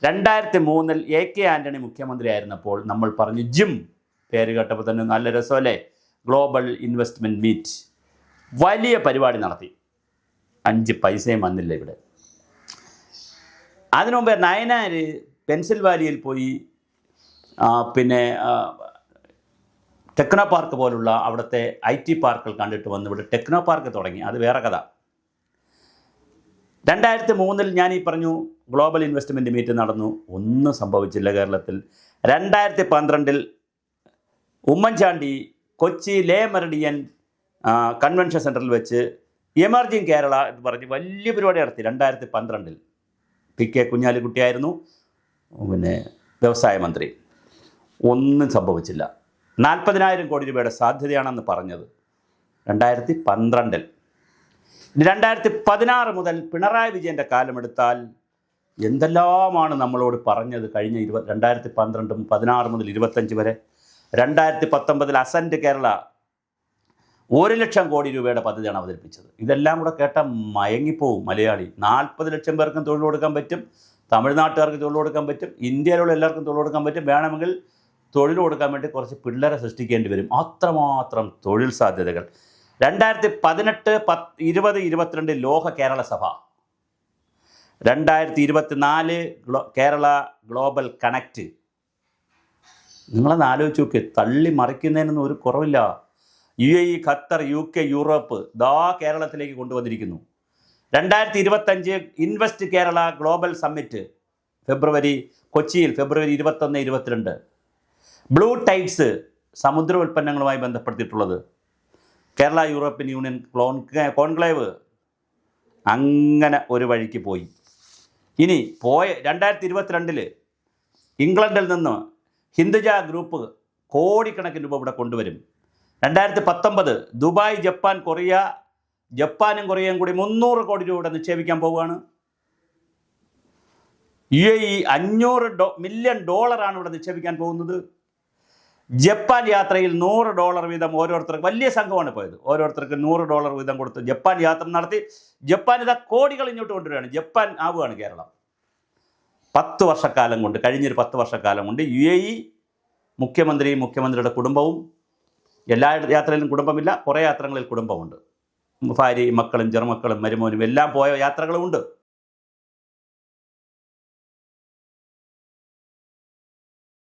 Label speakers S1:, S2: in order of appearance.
S1: 2003 AK Antony മുഖ്യമന്ത്രിയായിരുന്നപ്പോൾ നമ്മൾ പറഞ്ഞു gym, പേര് കേട്ടപ്പോൾ തന്നെ നല്ല രസമല്ലേ, ഗ്ലോബൽ ഇൻവെസ്റ്റ്മെൻറ്റ് മീറ്റ്, വലിയ പരിപാടി നടത്തി. 5 പൈസയും വന്നില്ല ഇവിടെ. അതിനു മുമ്പേ നയനാർ പെൻസിൽവാനിയയിൽ പോയി പിന്നെ ടെക്നോ പാർക്ക് പോലുള്ള അവിടുത്തെ IT പാർക്കുകൾ കണ്ടിട്ട് വന്ന് ഇവിടെ ടെക്നോ പാർക്ക് തുടങ്ങി. അത് വേറെ കഥ. 2003 ഞാൻ ഈ പറഞ്ഞു ഗ്ലോബൽ ഇൻവെസ്റ്റ്മെൻറ്റ് മീറ്റ് നടന്നു. ഒന്നും സംഭവിച്ചില്ല കേരളത്തിൽ. 2012 ഉമ്മൻചാണ്ടി കൊച്ചി ലേ മെറിഡിയൻ കൺവെൻഷൻ സെൻറ്ററിൽ വെച്ച് എമർജിങ് കേരള എന്ന് പറഞ്ഞ് വലിയ പരിപാടി നടത്തി. 2012 PK കുഞ്ഞാലിക്കുട്ടിയായിരുന്നു പിന്നെ വ്യവസായ മന്ത്രി. ഒന്നും സംഭവിച്ചില്ല. 40,000 കോടി രൂപയുടെ സാധ്യതയാണെന്ന് പറഞ്ഞത് 2012. 2016 മുതൽ പിണറായി വിജയൻ്റെ കാലമെടുത്താൽ എന്തെല്ലാമാണ് നമ്മളോട് പറഞ്ഞത്. കഴിഞ്ഞ 2012, 16 മുതൽ 25 വരെ. 2019 അസൻറ്റ് കേരള 1 ലക്ഷം കോടി രൂപയുടെ പദ്ധതിയാണ് അവതരിപ്പിച്ചത്. ഇതെല്ലാം കൂടെ കേട്ടാൽ മയങ്ങിപ്പോവും മലയാളി. 40 ലക്ഷം പേർക്കും തൊഴിൽ കൊടുക്കാൻ പറ്റും, തമിഴ്നാട്ടുകാർക്ക് തൊഴിൽ കൊടുക്കാൻ പറ്റും, ഇന്ത്യയിലുള്ള എല്ലാവർക്കും തൊഴിൽ കൊടുക്കാൻ പറ്റും. വേണമെങ്കിൽ തൊഴിൽ കൊടുക്കാൻ വേണ്ടി കുറച്ച് പിള്ളേരെ സൃഷ്ടിക്കേണ്ടി വരും. അത്രമാത്രം തൊഴിൽ സാധ്യതകൾ. 2018, 20, 22 ലോക കേരള സഭ, 2024 കേരള ഗ്ലോബൽ കണക്റ്റ്. നിങ്ങളൊന്ന് ആലോചിച്ച് നോക്കി. തള്ളി മറിക്കുന്നതിനൊന്നും ഒരു കുറവില്ല. UAE, ഖത്തർ, UK, യൂറോപ്പ് ദാ കേരളത്തിലേക്ക് കൊണ്ടുവന്നിരിക്കുന്നു. 2025 ഇൻവെസ്റ്റ് കേരള ഗ്ലോബൽ സമ്മിറ്റ് കൊച്ചിയിൽ ഫെബ്രുവരി 21, 22. ബ്ലൂ ടൈഡ്സ് സമുദ്ര ഉൽപ്പന്നങ്ങളുമായി ബന്ധപ്പെടുത്തിയിട്ടുള്ളത്. കേരള യൂറോപ്യൻ യൂണിയൻ കോൺക്ലേവ് അങ്ങനെ ഒരു വഴിക്ക് പോയി. ഇനി 2022 ഇംഗ്ലണ്ടിൽ നിന്ന് ഹിന്ദുജ ഗ്രൂപ്പ് കോടിക്കണക്കിന് രൂപ ഇവിടെ കൊണ്ടുവരും. 2019 ദുബായ്, ജപ്പാൻ, കൊറിയ, ജപ്പാനും കൊറിയയും കൂടി 300 കോടി രൂപ ഇവിടെ നിക്ഷേപിക്കാൻ പോവുകയാണ്. UAE $500 മില്യൺ ഇവിടെ നിക്ഷേപിക്കാൻ പോകുന്നത്. ജപ്പാൻ യാത്രയിൽ $100 വീതം ഓരോരുത്തർക്ക്, വലിയ സംഘമാണ് പോയത്, ഓരോരുത്തർക്ക് $100 വീതം കൊടുത്ത് ജപ്പാൻ യാത്ര നടത്തി. ജപ്പാൻ ഇതാ കോടികൾ ഇങ്ങോട്ട് കൊണ്ടുവരികയാണ്. ജപ്പാൻ ആവുകയാണ് കേരളം. 10 വർഷക്കാലം കൊണ്ട്, കഴിഞ്ഞൊരു 10 വർഷക്കാലം കൊണ്ട് UAE മുഖ്യമന്ത്രിയുടെ കുടുംബവും, എല്ലാ യാത്രയിലും കുടുംബമില്ല, കുറേ യാത്രകളിൽ കുടുംബമുണ്ട്. ഭാര്യയും മക്കളും ചെറുമക്കളും മരുമോനും എല്ലാം പോയ യാത്രകളുമുണ്ട്.